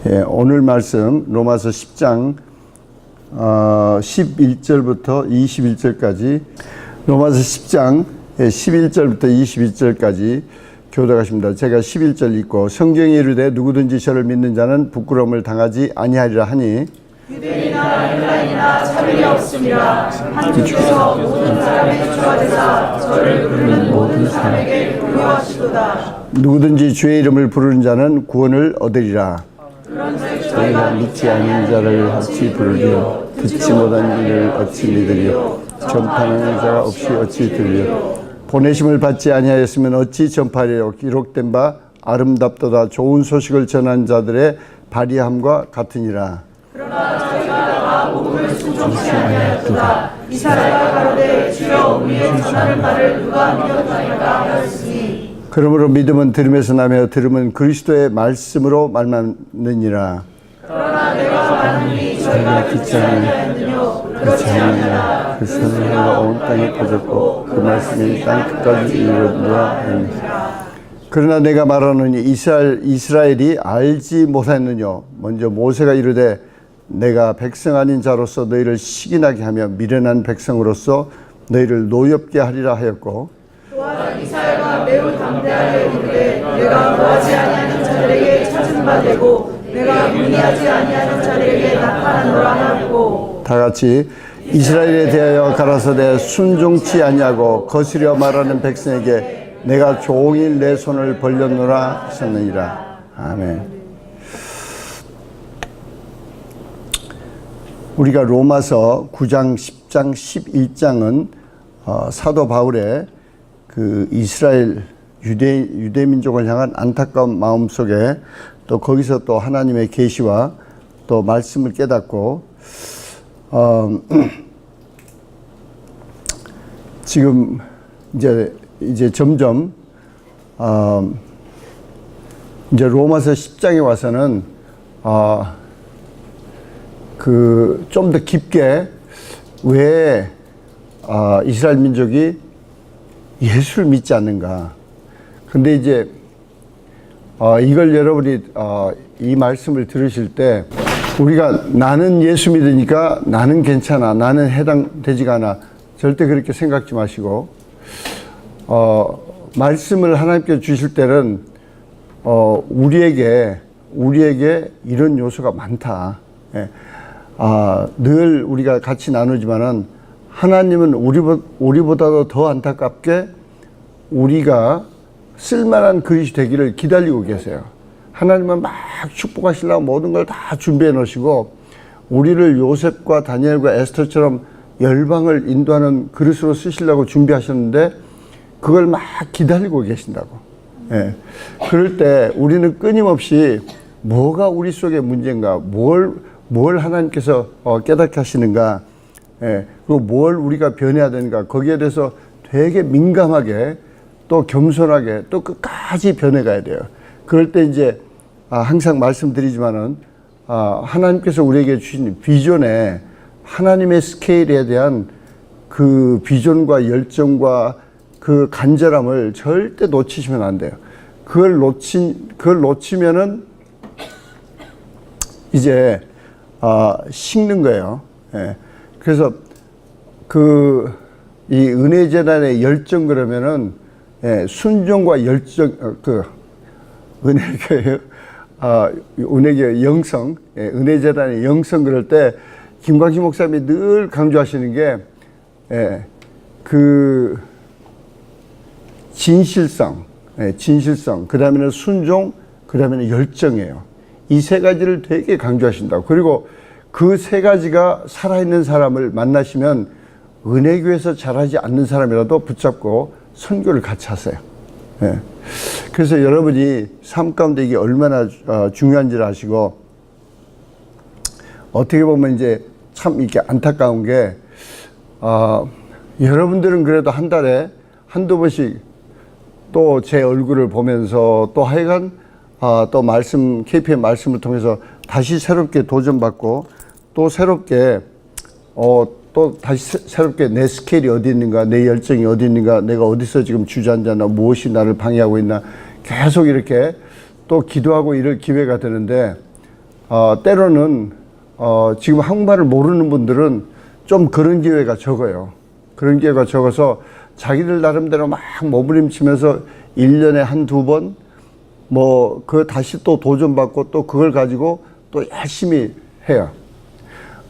예, 오늘 말씀 로마서 10장 11절부터 21절까지 로마서 10장 11절부터 22절까지 교독하십니다. 제가 11절 읽고 성경이 이르되 누구든지 저를 믿는 자는 부끄러움을 당하지 아니하리라 하니 유대인이나 헬라인이나 차별이 없음이라 한 주께서 모든 사람의 주가 되사 저를 부르는 모든 사람에게 교류하시도다. 누구든지 주의 이름을 부르는 자는 구원을 얻으리라. 그런즉 저희가 믿지 않는 자를 어찌 부르리요 듣지 못한 이를 어찌 믿으리요 전파하는 자가 없이 어찌 들으리요 보내심을 받지 아니하였으면 어찌 전파하리요 기록된 바 아름답도다 좋은 소식을 전한 자들의 발의함과 같으니라. 그러나 저희가 다 복음을 순종치 아니하였도다. 이사야가 가로되 주여 우리의 전하는 말을 누가 믿었나이까 하였으니 그러므로 믿음은 들음에서 나며 들음은 그리스도의 말씀으로 말하느니라. 그러나 내가 말하니 저희가 듣지 아니하였느뇨 그렇지 아니하라. 그 선지자가 온 땅에 퍼졌고 그 말씀이 땅 끝까지 이르렀느니라. 그러나 내가 말하노니 이스라엘이 알지 못하였느뇨. 먼저 모세가 이르되 내가 백성 아닌 자로서 너희를 시기나게 하며 미련한 백성으로서 너희를 노엽게 하리라 하였고 또한 이사야가 매우 담대하여 이르되 내가 구하지 아니하는 자들에게 찾은 바 되고 내가 문의하지 아니하는 자들에게 나타나노라 하였고 다 같이 이스라엘에 대하여 가라사대 순종치 아니하고 거스려 말하는 백성에게 내가 종일 내 손을 벌렸노라 하셨느니라. 아멘. 우리가 로마서 9장, 10장, 11장은 사도 바울의 그 이스라엘 유대 민족을 향한 안타까운 마음 속에 또 거기서 또 하나님의 계시와 또 말씀을 깨닫고 지금 이제 점점 이제 로마서 10장에 와서는 그 좀 더 깊게 왜 이스라엘 민족이 예수를 믿지 않는가. 근데 이제 이걸 여러분이 이 말씀을 들으실 때 우리가 나는 예수 믿으니까 나는 괜찮아, 나는 해당되지가 않아, 절대 그렇게 생각지 마시고 말씀을 하나님께 주실 때는 우리에게 이런 요소가 많다. 예. 늘 우리가 같이 나누지만은 하나님은 우리보다도 더 안타깝게 우리가 쓸만한 그릇이 되기를 기다리고 계세요. 하나님은 막 축복하시려고 모든 걸 다 준비해 놓으시고 우리를 요셉과 다니엘과 에스더처럼 열방을 인도하는 그릇으로 쓰시려고 준비하셨는데 그걸 막 기다리고 계신다고. 예. 그럴 때 우리는 끊임없이 뭐가 우리 속에 문제인가, 뭘 하나님께서 깨닫게 하시는가, 예. 그리고 뭘 우리가 변해야 되는가, 거기에 대해서 되게 민감하게 또 겸손하게 또 끝까지 변해가야 돼요. 그럴 때 이제 항상 말씀드리지만은 하나님께서 우리에게 주신 비전에 하나님의 스케일에 대한 그 비전과 열정과 그 간절함을 절대 놓치시면 안 돼요. 그걸 놓치면은 이제 식는 거예요. 예. 그래서 이 은혜 재단의 열정 그러면은 순종과 열정 은혜교회 영성, 은혜 재단의 영성 그럴 때 김광식 목사님이 늘 강조하시는 게 그 진실성, 그 다음에는 순종, 그 다음에는 열정이에요. 이 세 가지를 되게 강조하신다고. 그리고 그 세 가지가 살아있는 사람을 만나시면 은혜교회에서 잘하지 않는 사람이라도 붙잡고 선교를 같이 하세요. 예. 그래서 여러분이 삶 가운데 이게 얼마나 중요한지를 아시고 어떻게 보면 이제 참 이렇게 안타까운 게 여러분들은 그래도 한 달에 한두 번씩 또 제 얼굴을 보면서 또 하여간 또 KPM 말씀을 통해서 다시 새롭게 도전받고 또 새롭게 또 다시 새롭게 내 스케일이 어디 있는가, 내 열정이 어디 있는가, 내가 어디서 지금 주저앉았나, 무엇이 나를 방해하고 있나 계속 이렇게 또 기도하고 이럴 기회가 되는데 때로는 지금 한국말을 모르는 분들은 좀 그런 기회가 적어요. 그런 기회가 적어서 자기들 나름대로 막 몸부림치면서 1년에 한두 번 다시 또 도전받고 또 그걸 가지고 또 열심히 해요.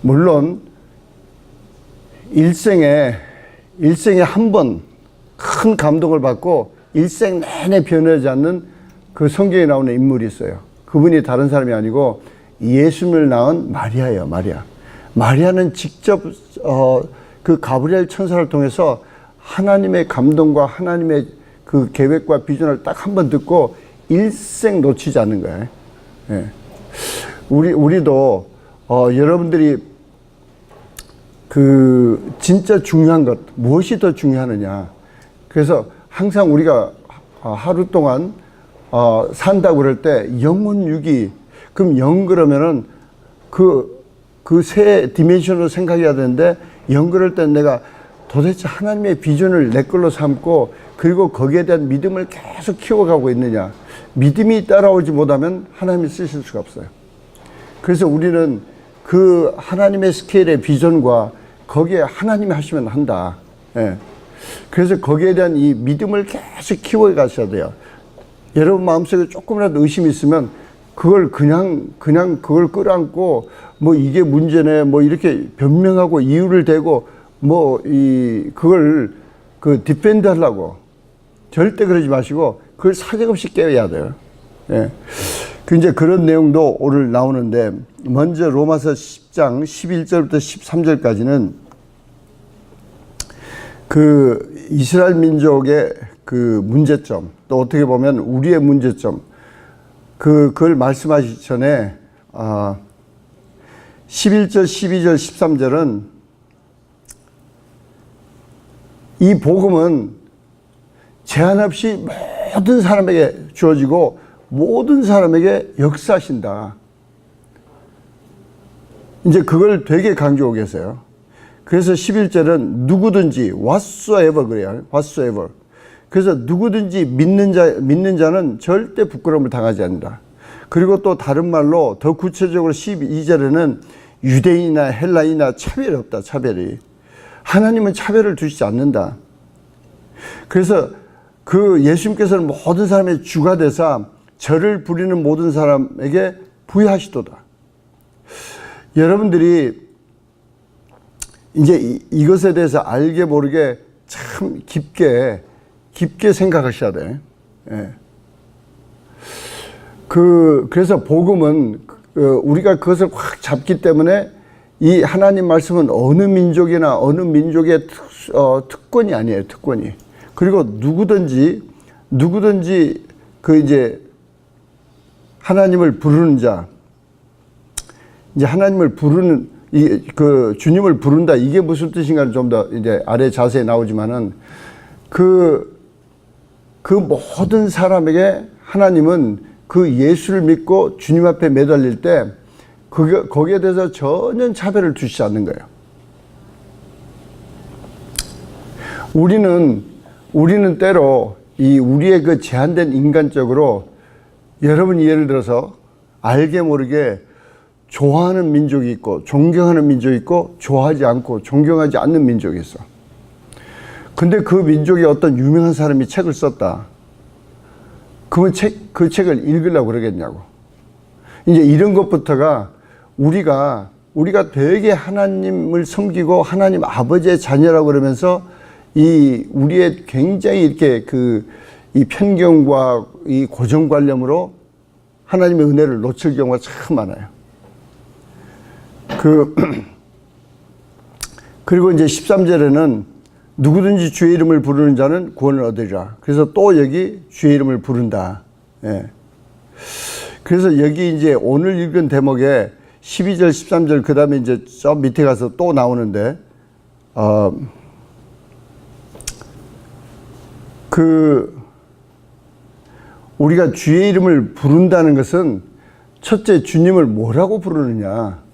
물론 일생에 한 번 큰 감동을 받고 일생 내내 변하지 않는 그 성경에 나오는 인물이 있어요. 그분이 다른 사람이 아니고 예수님을 낳은 마리아예요. 마리아는 직접 그 가브리엘 천사를 통해서 하나님의 감동과 하나님의 그 계획과 비전을 딱 한 번 듣고 일생 놓치지 않는 거예요. 예. 우리도 여러분들이 그 진짜 중요한 것 무엇이 더 중요하느냐. 그래서 항상 우리가 하루 동안 산다고 그럴 때 영혼 유기, 그럼 영 그러면은 그 새 디멘션으로 생각해야 되는데, 영 그럴 때 내가 도대체 하나님의 비전을 내 걸로 삼고 그리고 거기에 대한 믿음을 계속 키워가고 있느냐. 믿음이 따라오지 못하면 하나님이 쓰실 수가 없어요. 그래서 우리는 그 하나님의 스케일의 비전과 거기에 하나님이 하시면 한다. 예. 그래서 거기에 대한 이 믿음을 계속 키워 가셔야 돼요. 여러분 마음속에 조금이라도 의심이 있으면 그걸 그냥 그걸 끌어안고 이게 문제네 이렇게 변명하고 이유를 대고 그걸 디펜드 하려고 절대 그러지 마시고 그걸 사정없이 깨야 돼요. 예. 이제 그런 내용도 오늘 나오는데, 먼저 로마서 10장 11절부터 13절까지는 그 이스라엘 민족의 그 문제점, 또 어떻게 보면 우리의 문제점, 그걸 말씀하시기 전에 11절, 12절, 13절은 이 복음은 제한 없이 모든 사람에게 주어지고 모든 사람에게 역사하신다. 이제 그걸 되게 강조하고 계세요. 그래서 11절은 누구든지 whatsoever 그래요. whatsoever. 그래서 누구든지 믿는 자는 절대 부끄러움을 당하지 않는다. 그리고 또 다른 말로 더 구체적으로 12절에는 유대인이나 헬라인이나 차별이 없다. 차별이. 하나님은 차별을 두시지 않는다. 그래서 그 예수님께서는 모든 사람의 주가 되사 저를 부리는 모든 사람에게 부여하시도다. 여러분들이 이제 이것에 대해서 알게 모르게 참 깊게 생각하셔야 돼. 예. 그래서 복음은 우리가 그것을 확 잡기 때문에 이 하나님 말씀은 어느 민족이나 어느 민족의 특권이 아니에요. 특권이. 그리고 누구든지 이제 하나님을 부르는 자, 이제 하나님을 부르는 주님을 부른다, 이게 무슨 뜻인가는 좀 더 이제 아래 자세히 나오지만은 그 모든 사람에게 하나님은 그 예수를 믿고 주님 앞에 매달릴 때 거기에 대해서 전혀 차별을 두시지 않는 거예요. 우리는 때로 우리의 그 제한된 인간적으로, 여러분이 예를 들어서 알게 모르게 좋아하는 민족이 있고 존경하는 민족이 있고 좋아하지 않고 존경하지 않는 민족이 있어. 근데 그 민족의 어떤 유명한 사람이 책을 썼다. 그러면 그 책을 읽으려고 그러겠냐고. 이제 이런 것부터가 우리가 되게 하나님을 섬기고 하나님 아버지의 자녀라고 그러면서 우리의 굉장히 이렇게 이 편견과 이 고정관념으로 하나님의 은혜를 놓칠 경우가 참 많아요. 그리고 이제 13절에는 누구든지 주의 이름을 부르는 자는 구원을 얻으리라. 그래서 또 여기 주의 이름을 부른다. 예. 그래서 여기 이제 오늘 읽은 대목에 12절, 13절, 그 다음에 이제 저 밑에 가서 또 나오는데, 우리가 주의 이름을 부른다는 것은 첫째 주님을 뭐라고 부르느냐.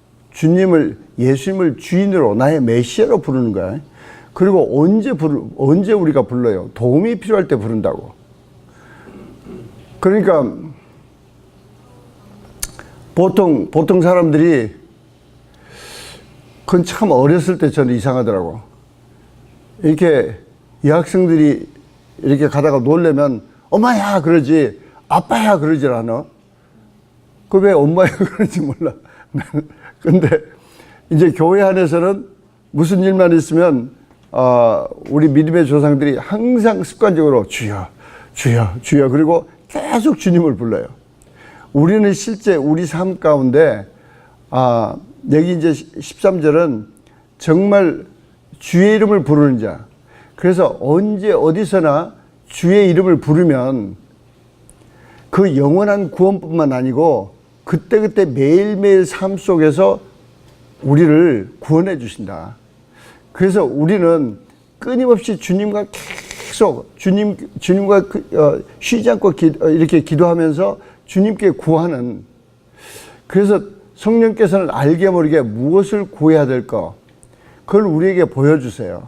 예수님을 주인으로, 나의 메시아로 부르는 거야. 그리고 언제 우리가 불러요? 도움이 필요할 때 부른다고. 그러니까 보통 사람들이 그건 참 어렸을 때 저는 이상하더라고. 이렇게 여학생들이 이렇게 가다가 놀래면 엄마야 그러지 아빠야 그러질 않아. 그 왜 엄마야 그러는지 몰라. 근데 이제 교회 안에서는 무슨 일만 있으면 우리 믿음의 조상들이 항상 습관적으로 주여 주여 주여 그리고 계속 주님을 불러요. 우리는 실제 우리 삶 가운데 여기 이제 13절은 정말 주의 이름을 부르는 자. 그래서 언제 어디서나 주의 이름을 부르면 그 영원한 구원뿐만 아니고 그때그때 매일매일 삶 속에서 우리를 구원해 주신다. 그래서 우리는 끊임없이 주님과 계속 주님과 쉬지 않고 이렇게 기도하면서 주님께 구하는. 그래서 성령께서는 알게 모르게 무엇을 구해야 될까 그걸 우리에게 보여주세요.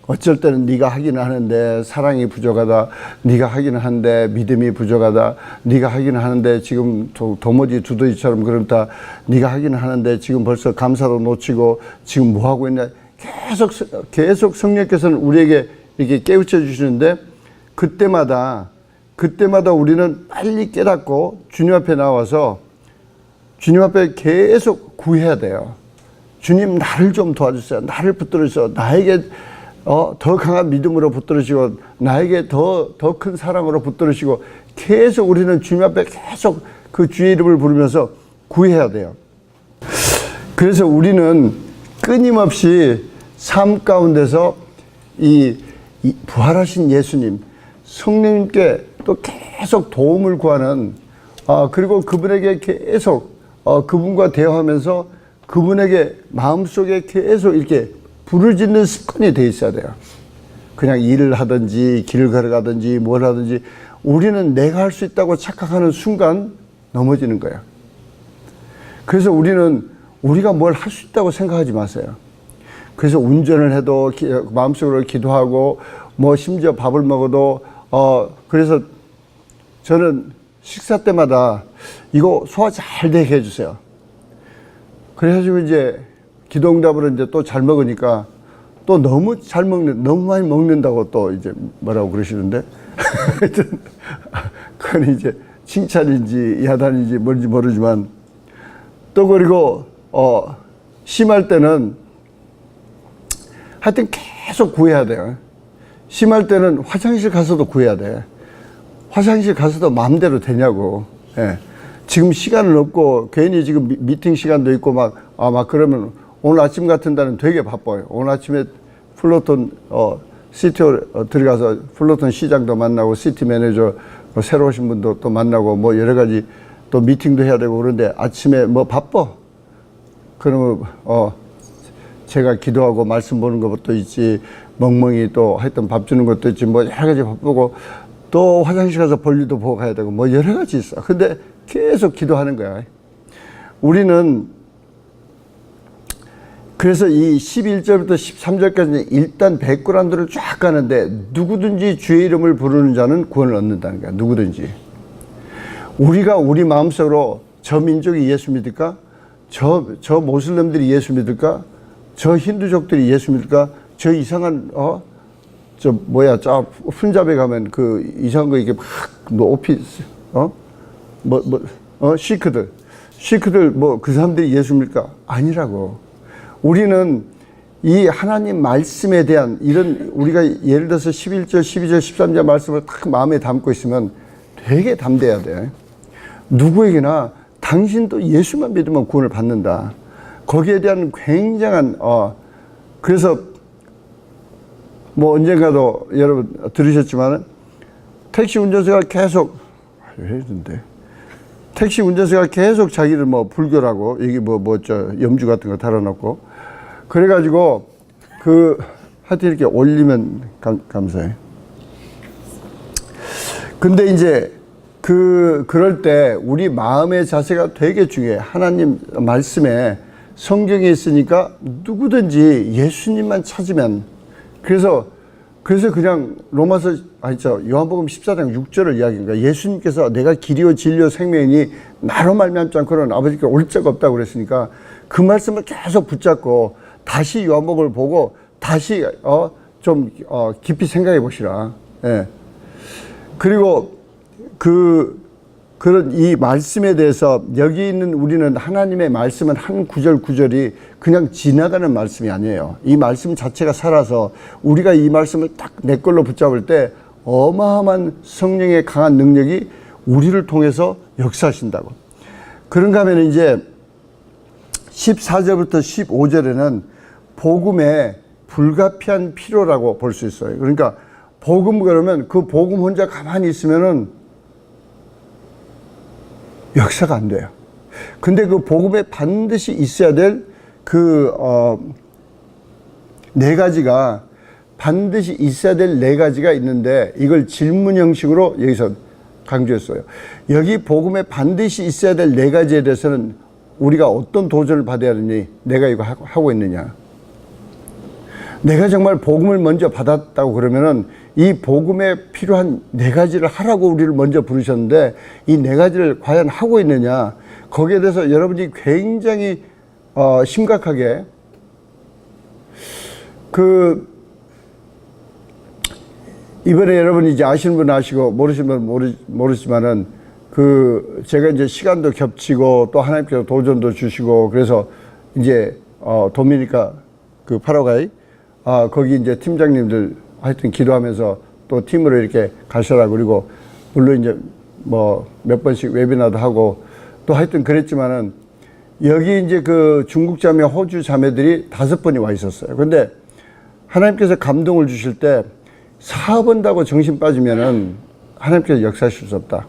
어쩔 때는 네가 하기는 하는데 사랑이 부족하다. 네가 하기는 하는데 믿음이 부족하다. 네가 하기는 하는데 지금 도무지 두더지처럼 그렇다. 네가 하기는 하는데 지금 벌써 감사도 놓치고 지금 뭐 하고 있냐. 계속 성령께서는 우리에게 이렇게 깨우쳐 주시는데 그때마다 우리는 빨리 깨닫고 주님 앞에 나와서 주님 앞에 계속 구해야 돼요. 주님 나를 좀 도와주세요. 나를 붙들어 주세요. 나에게 더 강한 믿음으로 붙들으시고 나에게 더 큰 사랑으로 붙들으시고 계속 우리는 주님 앞에 계속 그 주의 이름을 부르면서 구해야 돼요. 그래서 우리는 끊임없이 삶 가운데서 이 부활하신 예수님 성령님께 또 계속 도움을 구하는 그리고 그분에게 계속 그분과 대화하면서 그분에게 마음속에 계속 이렇게 부르짖는 습관이 돼 있어야 돼요. 그냥 일을 하든지 길을 걸어가든지 뭘 하든지 우리는 내가 할 수 있다고 착각하는 순간 넘어지는 거예요. 그래서 우리는 우리가 뭘 할 수 있다고 생각하지 마세요. 그래서 운전을 해도 마음속으로 기도하고 뭐 심지어 밥을 먹어도 그래서 저는 식사 때마다 이거 소화 잘 되게 해주세요. 그래가지고 이제 기도응답으로 이제 또 잘 먹으니까 또 너무 너무 많이 먹는다고 또 이제 뭐라고 그러시는데 하여튼 그건 이제 칭찬인지 야단인지 뭔지 모르지만 또 그리고 심할 때는 하여튼 계속 구해야 돼요. 심할 때는 화장실 가서도 구해야 돼. 화장실 가서도 마음대로 되냐고. 예. 지금 시간은 없고 괜히 지금 미팅 시간도 있고 막 그러면 오늘 아침 같은 날은 되게 바빠요. 오늘 아침에 플로톤 CTO 들어가서 플로톤 시장도 만나고 시티 매니저 새로 오신 분도 또 만나고 뭐 여러 가지 또 미팅도 해야 되고 그런데 아침에 뭐 바빠. 그러면 제가 기도하고 말씀 보는 것도 있지 멍멍이 또 하여튼 밥 주는 것도 있지 뭐 여러 가지 바쁘고 또 화장실 가서 볼일도 보고 가야 되고 뭐 여러 가지 있어. 근데 계속 기도하는 거야. 우리는 그래서 이 11절부터 13절까지는 일단 백그라운드를 쫙 가는데 누구든지 주의 이름을 부르는 자는 구원을 얻는다는 거야. 누구든지. 우리가 우리 마음속으로 저 민족이 예수 믿을까? 저 모슬렘들이 예수 믿을까? 저 힌두족들이 예수 믿을까? 저 이상한 저 푼잡에 가면 그 이상한 거 이게 막 높이 시크들 뭐 그 사람들이 예수 믿을까? 아니라고. 우리는 이 하나님 말씀에 대한 이런 우리가 예를 들어서 11절, 12절, 13절 말씀을 딱 마음에 담고 있으면 되게 담대해야 돼. 누구에게나 당신도 예수만 믿으면 구원을 받는다. 거기에 대한 굉장한 그래서 뭐 언젠가도 여러분 들으셨지만 택시 운전사가 계속 택시 운전사가 계속 자기를 뭐 불교라고 여기 염주 같은 거 달아놓고 그래가지고 하여튼 이렇게 올리면 감사해. 근데 이제 그럴 때 우리 마음의 자세가 되게 중요해. 하나님 말씀에 성경에 있으니까 누구든지 예수님만 찾으면 그래서 그래서 그냥 요한복음 14장 6절을 이야기한 거야. 예수님께서 내가 길이요 진리요 생명이니 나로 말미암지 않고는 아버지께 올 자가 없다고 그랬으니까 그 말씀을 계속 붙잡고 다시 요한복음을 보고 다시 좀 깊이 생각해 보시라. 예. 그리고 그런 이 말씀에 대해서 여기 있는 우리는 하나님의 말씀은 한 구절 구절이 그냥 지나가는 말씀이 아니에요. 이 말씀 자체가 살아서 우리가 이 말씀을 딱 내 걸로 붙잡을 때 어마어마한 성령의 강한 능력이 우리를 통해서 역사하신다고. 그런가 하면 이제 14절부터 15절에는 복음의 불가피한 필요라고 볼 수 있어요. 그러니까 복음 그러면 그 복음 혼자 가만히 있으면은 역사가 안 돼요. 근데 그 복음에 반드시 있어야 될 네 가지가 반드시 있어야 될 네 가지가 있는데 이걸 질문 형식으로 여기서 강조했어요. 여기 복음에 반드시 있어야 될 네 가지에 대해서는 우리가 어떤 도전을 받아야 하느니 내가 이거 하고 있느냐. 내가 정말 복음을 먼저 받았다고 그러면은 이 복음에 필요한 네 가지를 하라고 우리를 먼저 부르셨는데 이 네 가지를 과연 하고 있느냐. 거기에 대해서 여러분이 굉장히 심각하게 이번에 여러분이 이제 아시는 분은 아시고 모르시는 분은 모르지만은 제가 이제 시간도 겹치고 또 하나님께서 도전도 주시고 그래서 이제 도미니카 파라과이 거기 이제 팀장님들 하여튼 기도하면서 또 팀으로 이렇게 가셔라. 그리고 물론 이제 뭐 몇 번씩 웨비나도 하고 또 하여튼 그랬지만은 여기 이제 중국 자매, 호주 자매들이 5번이 와 있었어요. 근데 하나님께서 감동을 주실 때 사업한다고 정신 빠지면은 하나님께서 역사하실 수 없다.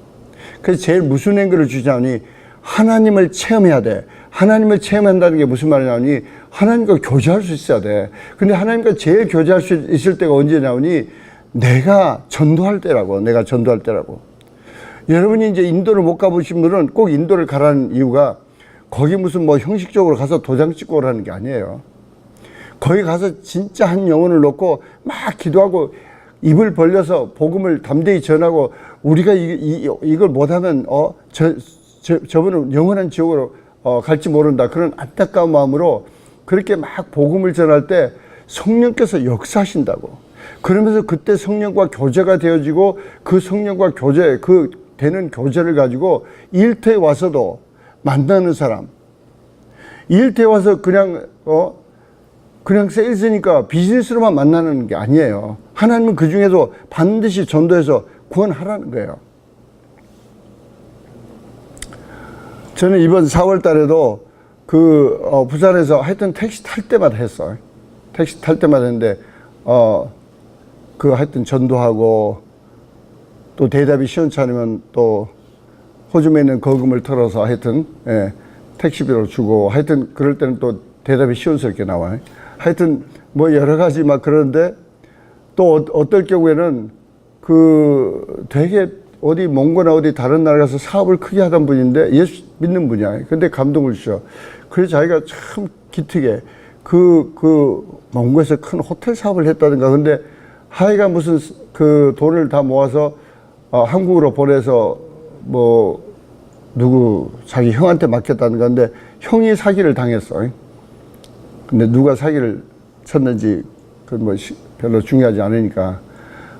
그래서 제일 무슨 앵글을 주자니 하나님을 체험해야 돼. 하나님을 체험한다는 게 무슨 말이냐니 하나님과 교제할 수 있어야 돼. 근데 하나님과 제일 교제할 수 있을 때가 언제 나오니 내가 전도할 때라고. 내가 전도할 때라고. 여러분이 이제 인도를 못 가보신 분은 꼭 인도를 가라는 이유가 거기 무슨 뭐 형식적으로 가서 도장 찍고 오라는 게 아니에요. 거기 가서 진짜 한 영혼을 놓고 막 기도하고 입을 벌려서 복음을 담대히 전하고 우리가 이걸 못하면 저분은 영원한 지옥으로 갈지 모른다. 그런 안타까운 마음으로 그렇게 막 복음을 전할 때 성령께서 역사하신다고. 그러면서 그때 성령과 교제가 되어지고 그 성령과 되는 교제를 가지고 일터에 와서도 만나는 사람. 일터에 와서 그냥 세일즈니까 비즈니스로만 만나는 게 아니에요. 하나님은 그 중에도 반드시 전도해서 구원하라는 거예요. 저는 이번 4월 달에도 부산에서 하여튼 택시 탈 때마다 했어요. 택시 탈 때마다 했는데, 하여튼 전도하고, 또 대답이 시원찮으면 또 호주에 있는 거금을 털어서 하여튼, 택시비로 주고, 하여튼 그럴 때는 또 대답이 시원스럽게 나와요. 하여튼 뭐 여러 가지 막 그러는데 또 어떨 경우에는 되게 어디 몽고나 어디 다른 나라 가서 사업을 크게 하던 분인데 예수 믿는 분이야. 근데 감동을 주셔. 그래서 자기가 참 기특해. 몽고에서 큰 호텔 사업을 했다든가. 근데 하여간 무슨 돈을 다 모아서 한국으로 보내서 뭐 자기 형한테 맡겼다는가. 근데 형이 사기를 당했어. 근데 누가 사기를 쳤는지 별로 중요하지 않으니까.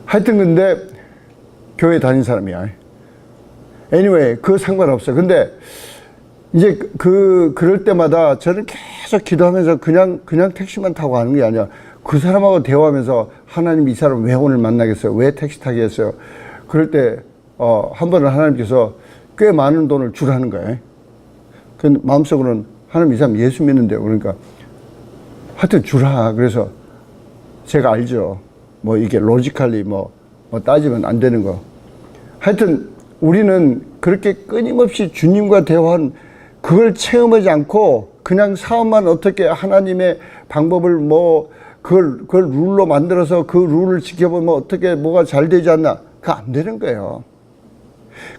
하여튼 근데 교회 다닌 사람이야. anyway, 상관없어. 근데 이제 그럴 때마다 저는 계속 기도하면서 그냥 택시만 타고 가는 게 아니라 그 사람하고 대화하면서 하나님 이 사람 왜 오늘 만나겠어요? 왜 택시 타게 했어요? 그럴 때 한 번은 하나님께서 꽤 많은 돈을 주라는 거예요. 그 마음속으로는 하나님 이 사람 예수 믿는데요. 그러니까 하여튼 주라. 그래서 제가 알죠. 뭐 이게 로지컬리 뭐 따지면 안 되는 거. 하여튼 우리는 그렇게 끊임없이 주님과 대화한 그걸 체험하지 않고 그냥 사업만 어떻게 하나님의 방법을 그걸 룰로 만들어서 그 룰을 지켜보면 어떻게 뭐가 잘 되지 않나. 그거 안 되는 거예요.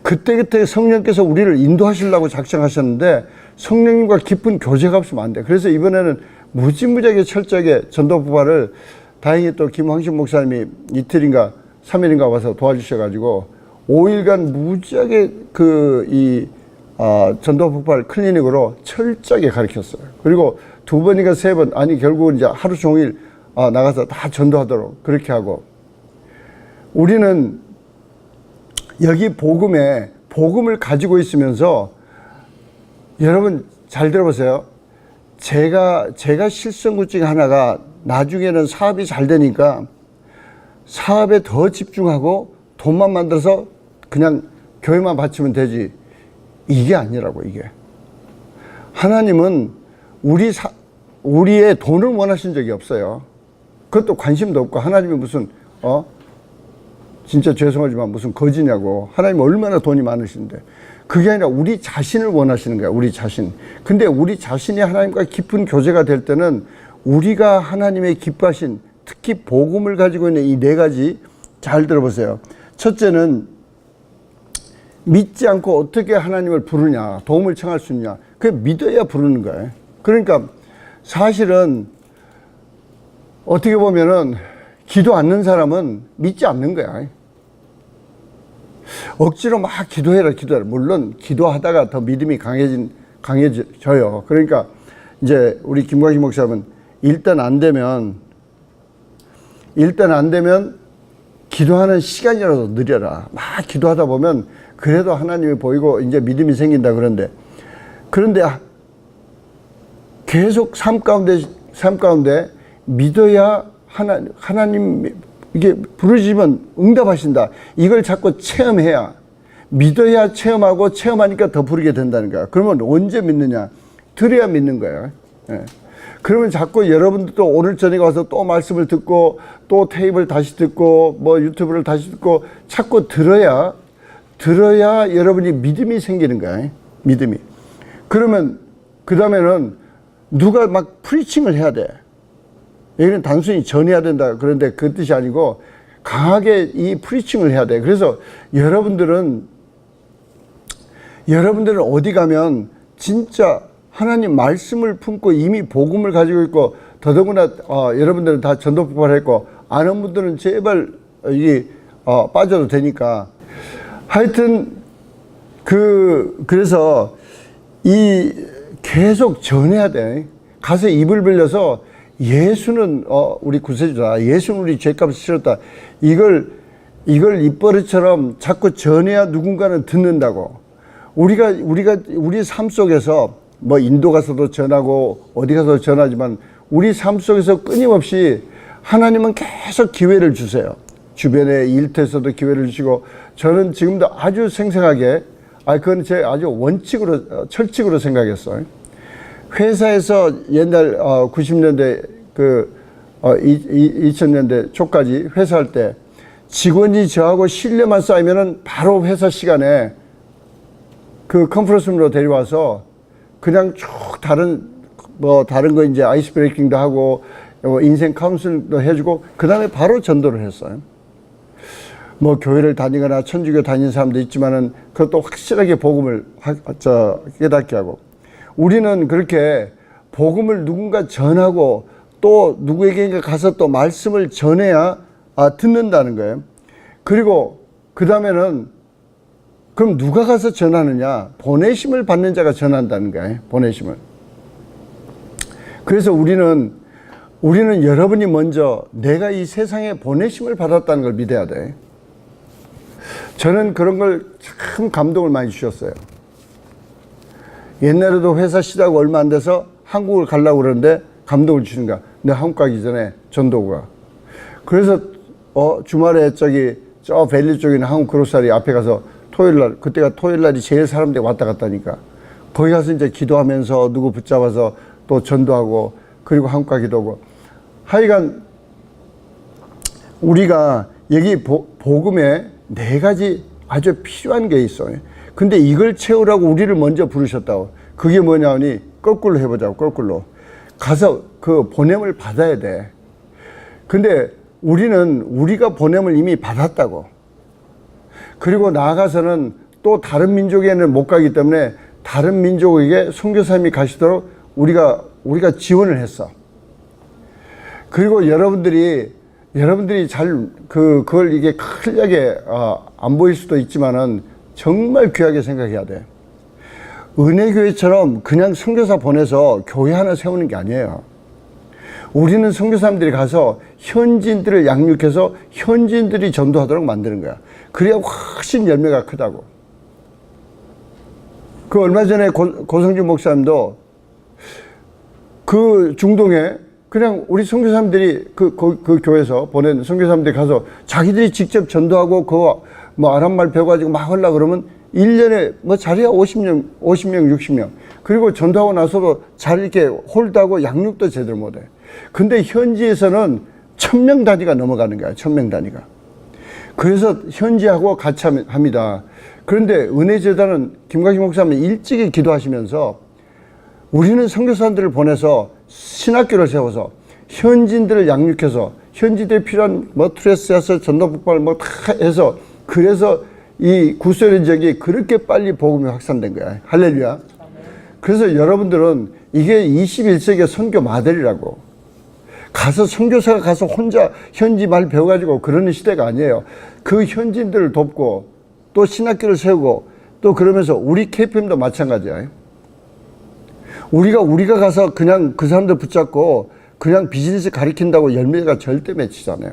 그때 성령께서 우리를 인도하시려고 작정하셨는데 성령님과 깊은 교제가 없으면 안 돼. 그래서 이번에는 무지무지하게 철저하게 전도 부활을 다행히 또 김황신 목사님이 이틀인가 3일인가 와서 도와주셔가지고 5일간 무지하게 전도 폭발 클리닉으로 철저하게 가르쳤어요. 그리고 2번인가 3번, 아니 결국은 이제 하루 종일 나가서 다 전도하도록 그렇게 하고, 우리는 여기 복음을 가지고 있으면서, 여러분 잘 들어보세요. 제가 실수한 것 중에 하나가, 나중에는 사업이 잘 되니까 사업에 더 집중하고 돈만 만들어서 그냥 교회만 바치면 되지, 이게 아니라고. 이게 하나님은 우리의 돈을 원하신 적이 없어요. 그것도 관심도 없고, 하나님이 무슨 진짜 죄송하지만 무슨 거지냐고. 하나님 얼마나 돈이 많으신데. 그게 아니라 우리 자신을 원하시는 거야. 우리 자신. 근데 우리 자신이 하나님과 깊은 교제가 될 때는, 우리가 하나님의 기뻐하신, 특히 복음을 가지고 있는 이 4가지 잘 들어보세요. 첫째는 믿지 않고 어떻게 하나님을 부르냐, 도움을 청할 수 있냐. 그게 믿어야 부르는 거예요. 그러니까 사실은 어떻게 보면은 기도 않는 사람은 믿지 않는 거야. 억지로 막 기도해라. 물론 기도하다가 더 믿음이 강해져요. 그러니까 이제 우리 김광식 목사님은 일단 안 되면 기도하는 시간이라도 늘려라. 막 기도하다 보면 그래도 하나님이 보이고 이제 믿음이 생긴다. 그런데 계속 삶 가운데 믿어야 하나님 이게 부르시면 응답하신다. 이걸 자꾸 체험해야, 믿어야 체험하고, 체험하니까 더 부르게 된다는 거야. 그러면 언제 믿느냐? 들어야 믿는 거야. 예. 그러면 자꾸 여러분들도 오늘 저녁에 와서 또 말씀을 듣고, 또 테이프를 다시 듣고, 뭐 유튜브를 다시 듣고, 자꾸 들어야 여러분이 믿음이 생기는 거야. 믿음이. 그러면 그 다음에는 누가 막 프리칭을 해야 돼. 여기는 단순히 전해야 된다. 그런데 그 뜻이 아니고 강하게 이 프리칭을 해야 돼. 그래서 여러분들은 어디 가면 진짜 하나님 말씀을 품고 이미 복음을 가지고 있고, 더더구나 여러분들은 다 전도 폭발했고, 아는 분들은 제발 빠져도 되니까. 하여튼 그래서 계속 전해야 돼. 가서 입을 벌려서 예수는 우리 구세주다. 예수는 우리 죄값을 치렀다. 이걸 입버릇처럼 자꾸 전해야 누군가는 듣는다고. 우리 삶 속에서 뭐 인도 가서도 전하고 어디 가서도 전하지만, 우리 삶 속에서 끊임없이 하나님은 계속 기회를 주세요. 주변의 일터에서도 기회를 주시고, 저는 지금도 아주 생생하게, 그건 제 아주 철칙으로 생각했어요. 회사에서 옛날 90년대 2000년대 초까지 회사할 때 직원이 저하고 신뢰만 쌓이면은 바로 회사 시간에 그 컨퍼런스룸으로 데려와서 그냥 쭉 다른 거 이제 아이스 브레이킹도 하고 인생 카운슬도 해주고, 그 다음에 바로 전도를 했어요. 뭐 교회를 다니거나 천주교 다니는 사람도 있지만은 그것도 확실하게 복음을 깨닫게 하고, 우리는 그렇게 복음을 누군가 전하고 또 누구에게 가서 또 말씀을 전해야 듣는다는 거예요. 그리고 그 다음에는 그럼 누가 가서 전하느냐? 보내심을 받는 자가 전한다는 거예요. 보내심을. 그래서 우리는 여러분이 먼저 내가 이 세상에 보내심을 받았다는 걸 믿어야 돼. 저는 그런 걸 참 감동을 많이 주셨어요. 옛날에도 회사 시작 얼마 안 돼서 한국을 가려고 그러는데 감동을 주신 거야. 내가 한국 가기 전에 전도가. 그래서 주말에 저 벨리 쪽에 있는 한국 그로사리 앞에 가서 토요일날, 그때가 토요일날이 제일 사람들이 왔다 갔다 하니까 거기 가서 이제 기도하면서 누구 붙잡아서 또 전도하고, 그리고 한국 가기도 하고. 하여간 우리가 여기 복음에 4가지 아주 필요한 게 있어요. 근데 이걸 채우라고 우리를 먼저 부르셨다고. 그게 뭐냐 하니, 거꾸로 해보자고. 거꾸로 가서 그 보냄을 받아야 돼. 근데 우리가 보냄을 이미 받았다고. 그리고 나아가서는 또 다른 민족에는 못 가기 때문에 다른 민족에게 선교사님이 가시도록 우리가 지원을 했어. 그리고 여러분들이 잘 그걸 이게 클리어하게 안 보일 수도 있지만은 정말 귀하게 생각해야 돼. 은혜교회처럼 그냥 선교사 보내서 교회 하나 세우는 게 아니에요. 우리는 선교사님들이 가서 현지인들을 양육해서 현지인들이 전도하도록 만드는 거야. 그래야 훨씬 열매가 크다고. 그 얼마 전에 고성준 목사님도 그 중동에 그냥 우리 선교사님들이 그 교회에서 보낸 선교사님들이 가서 자기들이 직접 전도하고 뭐 아랍말 배워가지고 막 하려고 그러면 1년에 뭐 자리가 50명, 60명. 그리고 전도하고 나서도 잘 이렇게 홀드하고 양육도 제대로 못해. 근데 현지에서는 1000명 단위가 넘어가는 거야. 1000명 단위가. 그래서 현지하고 같이 합니다. 그런데 은혜재단은 김광식 목사님이 일찍이 기도하시면서 우리는 선교사님들을 보내서 신학교를 세워서 현지인들을 양육해서 현지인들이 필요한 뭐 트레스에서 전도복발 뭐 다 해서 그래서 이 구소련 지역이 그렇게 빨리 복음이 확산된 거야. 할렐루야. 그래서 여러분들은 이게 21세기의 선교 모델이라고. 가서 선교사가 가서 혼자 현지 말 배워가지고 그러는 시대가 아니에요. 그 현지인들을 돕고 또 신학교를 세우고 또 그러면서 우리 KPM도 마찬가지야. 우리가 가서 그냥 그 사람들 붙잡고 그냥 비즈니스 가리킨다고 열매가 절대 맺히지 않아요.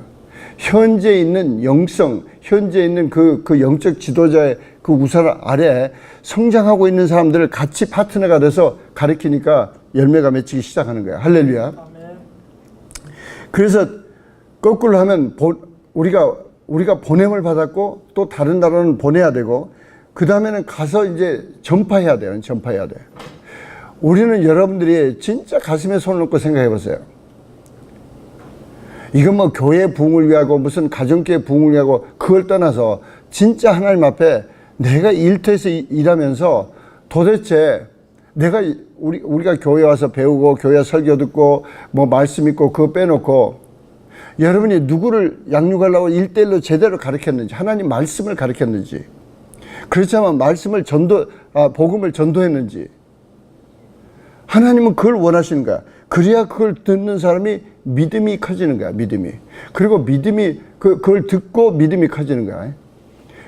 현재 있는 영성, 현재 있는 그 영적 지도자의 그 우산 아래 성장하고 있는 사람들을 같이 파트너가 돼서 가리키니까 열매가 맺히기 시작하는 거야. 할렐루야. 그래서 거꾸로 하면 우리가 보냄을 받았고 또 다른 나라는 보내야 되고 그 다음에는 가서 이제 전파해야 돼요. 전파해야 돼. 우리는 여러분들이 진짜 가슴에 손을 놓고 생각해 보세요. 이건 뭐 교회 부흥을 위하고 무슨 가정교회 부흥을 위하고 그걸 떠나서 진짜 하나님 앞에 내가 일터에서 일하면서 도대체 내가 우리가 교회 와서 배우고 교회 설교 듣고 뭐 말씀 있고 그거 빼놓고 여러분이 누구를 양육하려고 1대1로 제대로 가르쳤는지 하나님 말씀을 가르쳤는지 그렇지만 말씀을 복음을 전도했는지 하나님은 그걸 원하시는 거야. 그래야 그걸 듣는 사람이 믿음이 커지는 거야. 믿음이. 그리고 믿음이 그걸 듣고 믿음이 커지는 거야.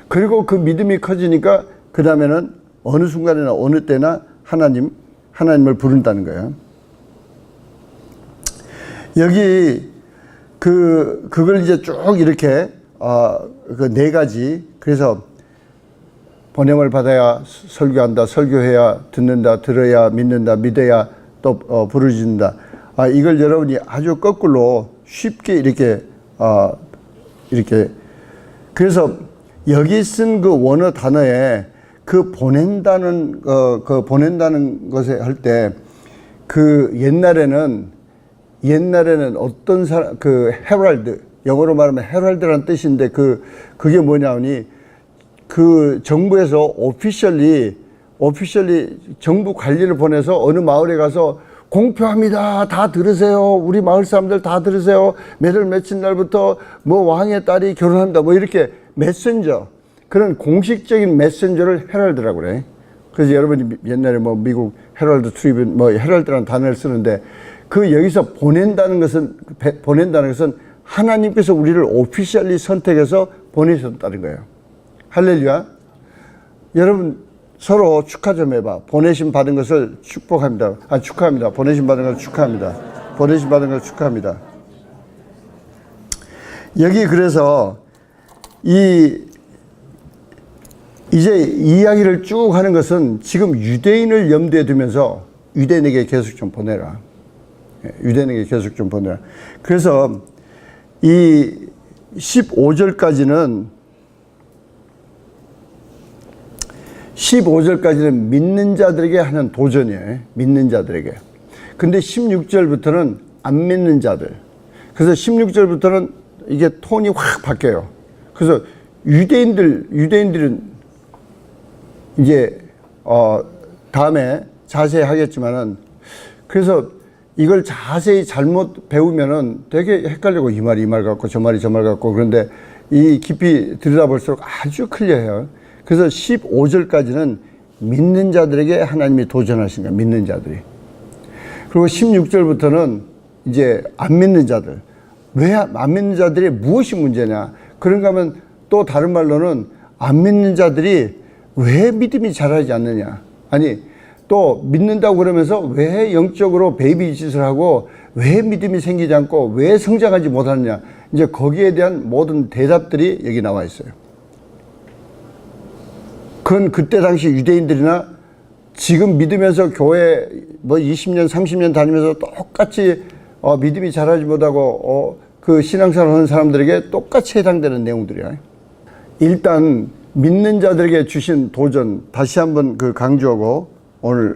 그리고 그 믿음이 커지니까 그 다음에는 어느 순간이나 어느 때나 하나님을 부른다는 거예요. 여기 그걸 이제 쭉 이렇게 그 네 가지 그래서 번영을 받아야 설교한다, 설교해야 듣는다, 들어야 믿는다, 믿어야 또 부르짖는다. 이걸 여러분이 아주 거꾸로 쉽게 이렇게 그래서 여기 쓴 그 원어 단어에 그 보낸다는 것에 할 때 그 옛날에는 어떤 사람 헤럴드 영어로 말하면 헤럴드라는 뜻인데 그게 뭐냐니 그 정부에서 오피셜리 정부 관리를 보내서 어느 마을에 가서 공표합니다. 다 들으세요. 우리 마을 사람들 다 들으세요. 몇월 며칠 날부터 뭐 왕의 딸이 결혼한다. 뭐 이렇게 메신저 그런 공식적인 메신저를 헤럴드라고 그래. 그래서 여러분이 옛날에 뭐 미국 헤럴드 트리뷴 뭐 헤럴드라는 단어를 쓰는데 여기서 보낸다는 것은 하나님께서 우리를 오피셜리 선택해서 보내셨다는 거예요. 할렐루야. 여러분 서로 축하 좀 해봐. 보내심 받은 것을 축복합니다. 축하합니다. 보내심 받은 것을 축하합니다. 보내심 받은 것을 축하합니다. 여기 그래서 이제 이야기를 쭉 하는 것은 지금 유대인을 염두에 두면서 유대인에게 계속 좀 보내라. 유대인에게 계속 좀 보내라. 그래서 이 15절까지는 믿는 자들에게 하는 도전이에요. 믿는 자들에게. 근데 16절부터는 안 믿는 자들. 그래서 16절부터는 이게 톤이 확 바뀌어요. 그래서 유대인들은 이제 다음에 자세히 하겠지만은 그래서 이걸 자세히 잘못 배우면은 되게 헷갈리고 이 말이 이 말 같고 저 말이 저 말 같고 그런데 이 깊이 들여다볼수록 아주 클리어해요. 그래서 15절까지는 믿는 자들에게 하나님이 도전하신 거예요. 믿는 자들이. 그리고 16절부터는 이제 안 믿는 자들, 왜 안 믿는 자들이 무엇이 문제냐? 그런가 하면 또 다른 말로는 안 믿는 자들이 왜 믿음이 자라지 않느냐? 아니, 또 믿는다고 그러면서 왜 영적으로 베이비 짓을 하고 왜 믿음이 생기지 않고 왜 성장하지 못하느냐? 이제 거기에 대한 모든 대답들이 여기 나와 있어요. 그건 그때 당시 유대인들이나 지금 믿으면서 교회 뭐 20년, 30년 다니면서 똑같이 믿음이 자라지 못하고 그 신앙생활 하는 사람들에게 똑같이 해당되는 내용들이야. 일단 믿는 자들에게 주신 도전 다시 한번 그 강조하고 오늘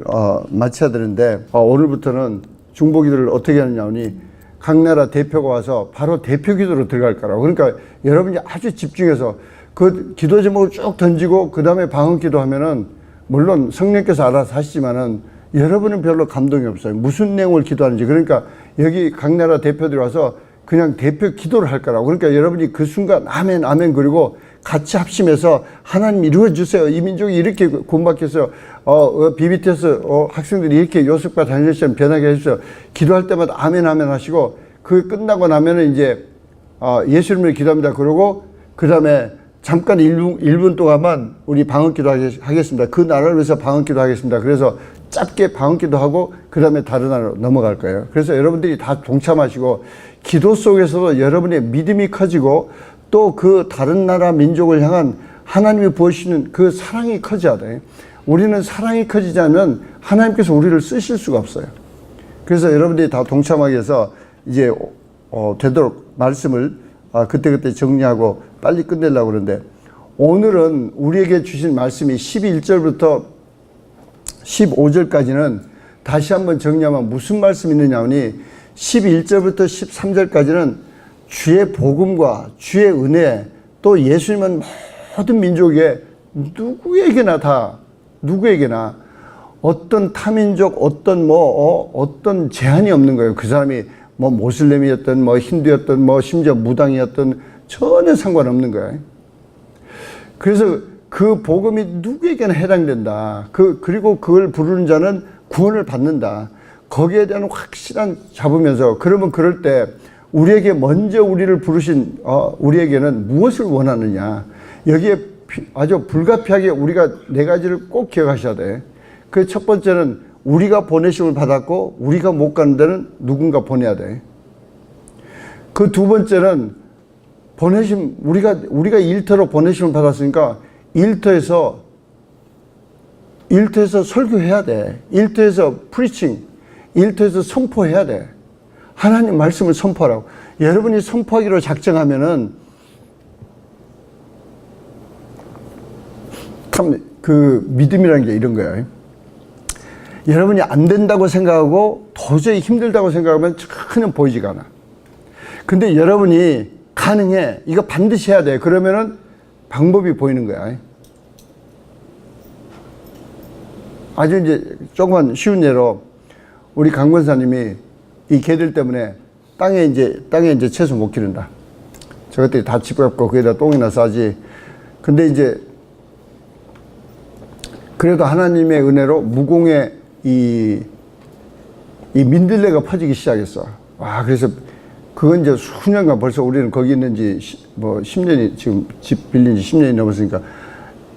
마쳐야 되는데 오늘부터는 중보기도를 어떻게 하느냐 하니 각 나라 대표가 와서 바로 대표 기도로 들어갈 거라고. 그러니까 여러분이 아주 집중해서 그 기도 제목을 쭉 던지고 그 다음에 방언 기도하면은 물론 성령께서 알아서 하시지만은 여러분은 별로 감동이 없어요. 무슨 내용을 기도하는지. 그러니까 여기 각 나라 대표들이 와서 그냥 대표 기도를 할 거라고. 그러니까 여러분이 그 순간 아멘 아멘 그리고 같이 합심해서 하나님 이루어주세요. 이 민족이 이렇게 구원받겠어요. BBTS 학생들이 이렇게 요셉과 다니엘처럼 변하게 해주세요. 기도할 때마다 아멘 아멘 하시고 그 끝나고 나면은 이제 예수 이름으로 기도합니다. 그러고 그 다음에 잠깐 1분 동안만 우리 방언 기도 하겠습니다. 그 나라를 위해서 방언 기도 하겠습니다. 그래서 짧게 방언 기도 하고 그 다음에 다른 나라로 넘어갈 거예요. 그래서 여러분들이 다 동참하시고 기도 속에서도 여러분의 믿음이 커지고 또 그 다른 나라 민족을 향한 하나님이 부어주시는 그 사랑이 커져야 돼. 우리는 사랑이 커지지 않으면 하나님께서 우리를 쓰실 수가 없어요. 그래서 여러분들이 다 동참하기 위해서 이제 되도록 말씀을 그때그때 정리하고 빨리 끝내려고 그러는데 오늘은 우리에게 주신 말씀이 11절부터 15절까지는 다시 한번 정리하면 무슨 말씀이 있느냐 하니 11절부터 13절까지는 주의 복음과 주의 은혜 또 예수님은 모든 민족에 누구에게나 어떤 타민족 어떤 제한이 없는 거예요. 그 사람이 뭐 모슬렘이었던 뭐 힌두였던 뭐 심지어 무당이었던 전혀 상관없는 거예요. 그래서 그 복음이 누구에게나 해당된다. 그리고 그걸 부르는 자는 구원을 받는다. 거기에 대한 확실한 잡으면서 그러면 그럴 때 우리에게 먼저 우리를 부르신 우리에게는 무엇을 원하느냐. 여기에 아주 불가피하게 우리가 네 가지를 꼭 기억하셔야 돼. 그 첫 번째는 우리가 보내심을 받았고 우리가 못 가는 데는 누군가 보내야 돼. 그 두 번째는 보내심 우리가 일터로 보내심을 받았으니까 일터에서 설교해야 돼. 일터에서 프리칭, 일터에서 선포해야 돼. 하나님 말씀을 선포하라고. 여러분이 선포하기로 작정하면은 참 그 믿음이라는 게 이런 거야. 여러분이 안 된다고 생각하고 도저히 힘들다고 생각하면 전혀 보이지가 않아. 근데 여러분이 가능해. 이거 반드시 해야 돼. 그러면은 방법이 보이는 거야. 아주 이제 조금만 쉬운 예로 우리 강 권사님이 이 개들 때문에 땅에 이제 채소 못 기른다. 저것들이 다 집어갖고 거기다 똥이나 싸지. 근데 이제 그래도 하나님의 은혜로 무공의 이 민들레가 퍼지기 시작했어. 와, 그래서 그건 이제 수년간 벌써 우리는 거기 있는지 뭐 10년이 지금 집 빌린 지 10년이 넘었으니까.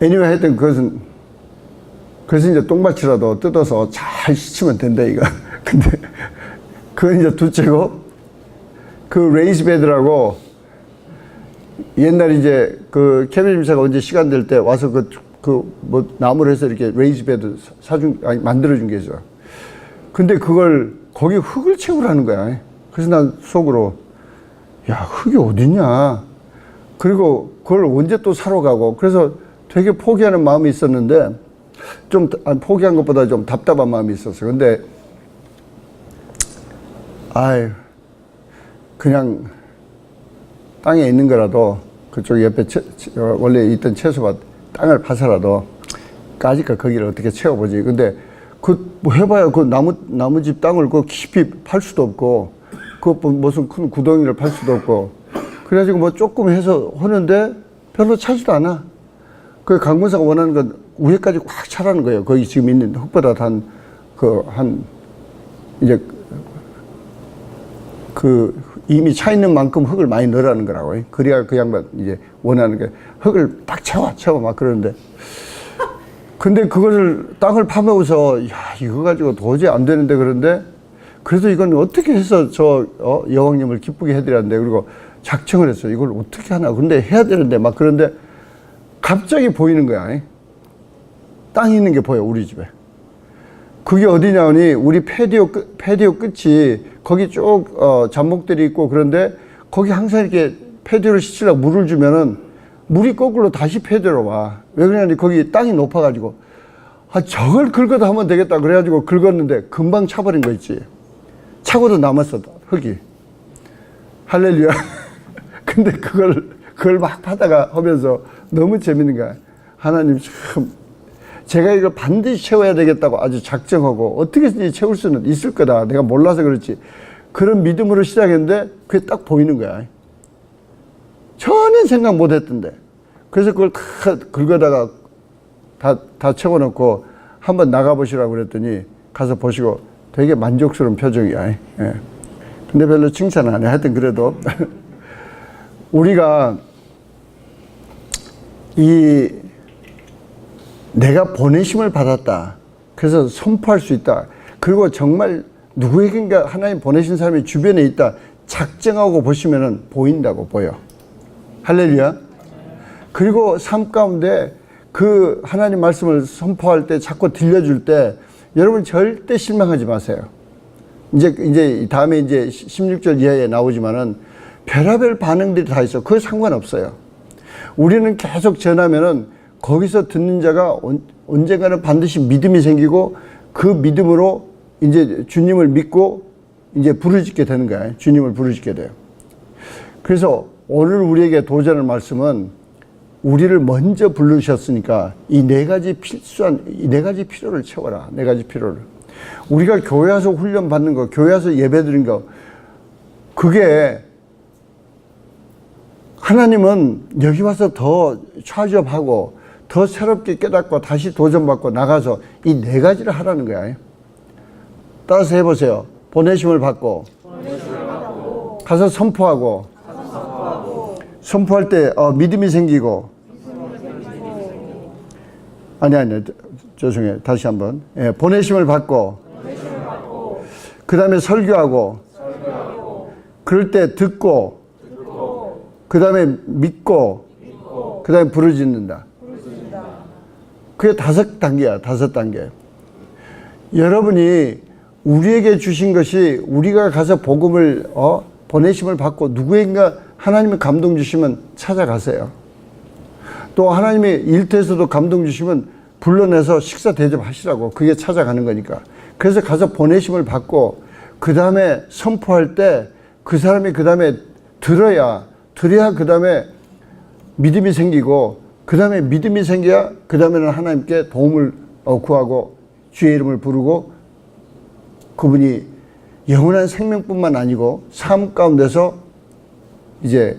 anyway 하여튼 그것은 그래서 이제 똥밭이라도 뜯어서 잘 씻으면 된다, 이거. 근데 그건 이제 둘째고 그 레이스 베드라고 옛날 이제 그 케빈 집사가 언제 시간 될 때 와서 뭐 나무를 해서 이렇게 레이스 베드 만들어준 게 있어. 근데 그걸 거기 흙을 채우라는 거야. 그래서 난 속으로 야, 흙이 어딨냐. 그리고 그걸 언제 또 사러 가고. 그래서 되게 포기하는 마음이 있었는데 좀 포기한 것보다 좀 답답한 마음이 있었어. 근데 그냥 땅에 있는 거라도 그쪽 옆에 원래 있던 채소밭 땅을 파서라도 까짓거 거기를 어떻게 채워보지. 근데 뭐 해봐야 그 나무집 땅을 깊이 팔 수도 없고 무슨 큰 구덩이를 팔 수도 없고 그래가지고 뭐 조금 해서 하는데 별로 차지도 않아. 그 강권사가 원하는 건 위에까지 꽉 차라는 거예요. 거기 지금 있는 흙보다 이제 이미 차 있는 만큼 흙을 많이 넣으라는 거라고. 그래야 그 양반 이제 원하는 게 흙을 딱 채워 막 그러는데. 근데 그거를 땅을 파면서 야, 이거 가지고 도저히 안 되는데 그런데 그래도 이건 어떻게 해서 여왕님을 기쁘게 해드려야 되는데 그리고 작정을 했어요. 이걸 어떻게 하나. 근데 해야 되는데 막 그런데 갑자기 보이는 거야. 땅이 있는 게 보여, 우리 집에. 그게 어디냐니 우리 패디오 끝이 거기 쭉 잡목들이 있고 그런데 거기 항상 이렇게 패디오를 씻으려고 물을 주면은 물이 거꾸로 다시 패디오로 와. 왜 그러냐니 거기 땅이 높아가지고 저걸 긁어도 하면 되겠다 그래가지고 긁었는데 금방 차버린 거 있지. 차고도 남았어, 흙이. 할렐루야. 근데 그걸 막 하다가 하면서 너무 재밌는 거야. 하나님 참, 제가 이걸 반드시 채워야 되겠다고 아주 작정하고 어떻게든지 채울 수는 있을 거다. 내가 몰라서 그렇지. 그런 믿음으로 시작했는데 그게 딱 보이는 거야. 전혀 생각 못 했던데. 그래서 그걸 긁어다가 다 채워놓고 한번 나가보시라고 그랬더니 가서 보시고 되게 만족스러운 표정이야. 예. 근데 별로 칭찬 안 해. 하여튼 그래도 우리가 내가 보내심을 받았다. 그래서 선포할 수 있다. 그리고 정말 누구에겐가 하나님 보내신 사람이 주변에 있다. 작정하고 보시면은 보인다고 보여. 할렐루야. 그리고 삶 가운데 그 하나님 말씀을 선포할 때 자꾸 들려줄 때 여러분 절대 실망하지 마세요. 이제 다음에 이제 16절 이하에 나오지만은 별의별 반응들이 다 있어. 그거 상관없어요. 우리는 계속 전하면은 거기서 듣는 자가 언젠가는 반드시 믿음이 생기고 그 믿음으로 이제 주님을 믿고 이제 부르짖게 되는 거야. 주님을 부르짖게 돼요. 그래서 오늘 우리에게 도전할 말씀은 우리를 먼저 부르셨으니까 이 네 가지 필요를 채워라. 네 가지 필요를. 우리가 교회 와서 훈련 받는 거, 교회 와서 예배 드린 거, 그게 하나님은 여기 와서 더 차지업하고 더 새롭게 깨닫고 다시 도전받고 나가서 이 네 가지를 하라는 거야. 따라서 해보세요. 보내심을 받고 가서 선포하고 선포할 때 믿음이 생기고 아니 죄송해요. 다시 한번. 예, 보내심을 받고 그 다음에 설교하고 그럴 때 듣고 그 다음에 믿고 그 다음에 부르짖는다. 그게 5단계야. 5단계. 여러분이 우리에게 주신 것이 우리가 가서 복음을 보내심을 받고 누구인가 하나님이 감동 주시면 찾아가세요. 또 하나님이 일터에서도 감동 주시면 불러내서 식사 대접하시라고. 그게 찾아가는 거니까. 그래서 가서 보내심을 받고 그 다음에 선포할 때 그 사람이 그 다음에 들어야 그 다음에 믿음이 생기고 그 다음에 믿음이 생겨야 그 다음에는 하나님께 도움을 구하고 주의 이름을 부르고 그분이 영원한 생명뿐만 아니고 삶 가운데서 이제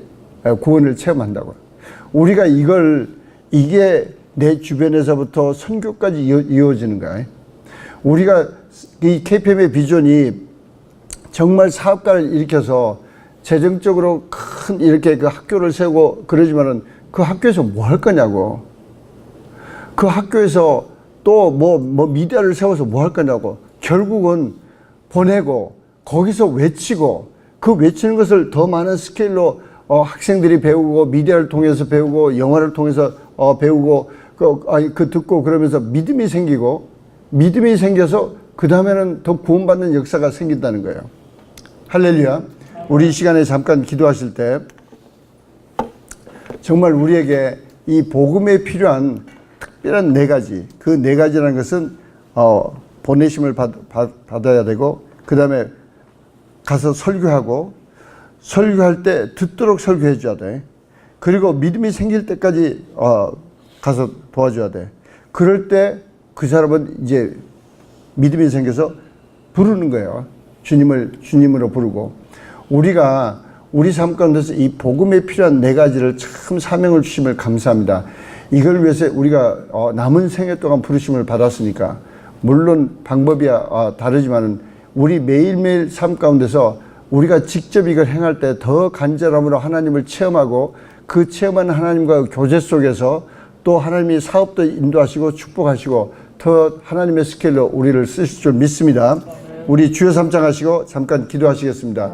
구원을 체험한다고. 우리가 이게 내 주변에서부터 선교까지 이어지는 거야. 우리가 이 KPM의 비전이 정말 사업가를 일으켜서 재정적으로 큰 이렇게 그 학교를 세우고 그러지만은 그 학교에서 뭐 할 거냐고. 그 학교에서 또 뭐 미디어를 세워서 뭐 할 거냐고. 결국은 보내고 거기서 외치고 그 외치는 것을 더 많은 스케일로 학생들이 배우고 미디어를 통해서 배우고 영화를 통해서 배우고 그 듣고 그러면서 믿음이 생기고 믿음이 생겨서 그 다음에는 더 구원받는 역사가 생긴다는 거예요. 할렐루야. 우리 이 시간에 잠깐 기도하실 때 정말 우리에게 이 복음에 필요한 특별한 4가지, 그 4가지라는 것은 보내심을 받아야 되고 그 다음에 가서 설교하고 설교할 때 듣도록 설교해 줘야 돼. 그리고 믿음이 생길 때까지 가서 도와줘야 돼. 그럴 때 그 사람은 이제 믿음이 생겨서 부르는 거예요. 주님으로 부르고. 우리가 우리 삶 가운데서 이 복음에 필요한 4가지를 참 사명을 주심을 감사합니다. 이걸 위해서 우리가 남은 생애 동안 부르심을 받았으니까 물론 방법이 다르지만은 우리 매일매일 삶 가운데서 우리가 직접 이걸 행할 때 더 간절함으로 하나님을 체험하고 그 체험하는 하나님과 교제 속에서 또 하나님이 사업도 인도하시고 축복하시고 더 하나님의 스케일로 우리를 쓰실 줄 믿습니다. 우리 주여 삼창하시고 잠깐 기도하시겠습니다.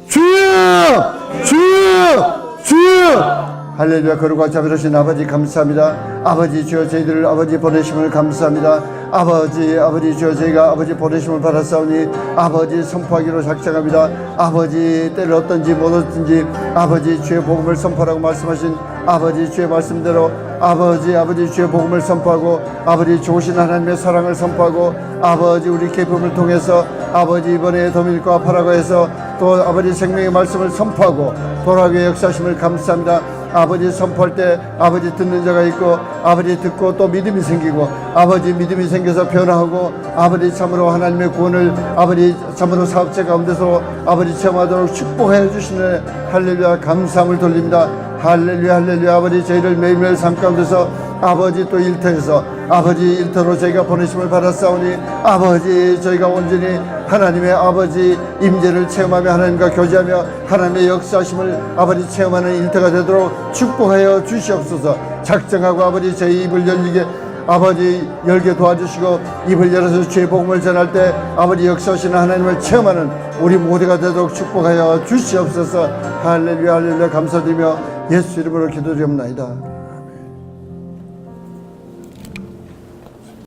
주여! 주여! 주여! 할렐루야. 거룩과 자비로우신 아버지 감사합니다. 아버지 주여 저희들을 아버지 보내심을 감사합니다. 아버지 주여 저희가 아버지 보내심을 받았사오니 아버지 선포하기로 작정합니다. 아버지 때를 얻든지 못 얻든지 아버지 주의 복음을 선포하라고 말씀하신 아버지 주의 말씀대로 아버지 주의 복음을 선포하고 아버지 좋으신 하나님의 사랑을 선포하고 아버지 우리 기쁨을 통해서 아버지 이번에 도밀과 파라과에서 또 아버지 생명의 말씀을 선포하고 돌아오게 역사하심을 감사합니다. 아버지 선포할 때 아버지 듣는 자가 있고 아버지 듣고 또 믿음이 생기고 아버지 믿음이 생겨서 변화하고 아버지 참으로 하나님의 구원을 아버지 참으로 사업자 가운데서 아버지 체험하도록 축복해 주시는 할렐루야 감사함을 돌립니다. 할렐루야 할렐루야. 아버지 저희를 매일매일 삶 가운데서 아버지 또 일터에서 아버지 일터로 저희가 보내심을 받았사오니 아버지 저희가 온전히 하나님의 아버지 임재를 체험하며 하나님과 교제하며 하나님의 역사하심을 아버지 체험하는 일터가 되도록 축복하여 주시옵소서. 작정하고 아버지 저희 입을 열게 도와주시고 입을 열어서 주의 복음을 전할 때 아버지 역사하시는 하나님을 체험하는 우리 모두가 되도록 축복하여 주시옵소서. 할렐루야 할렐루야 감사드리며 예수 이름으로 기도드립니다.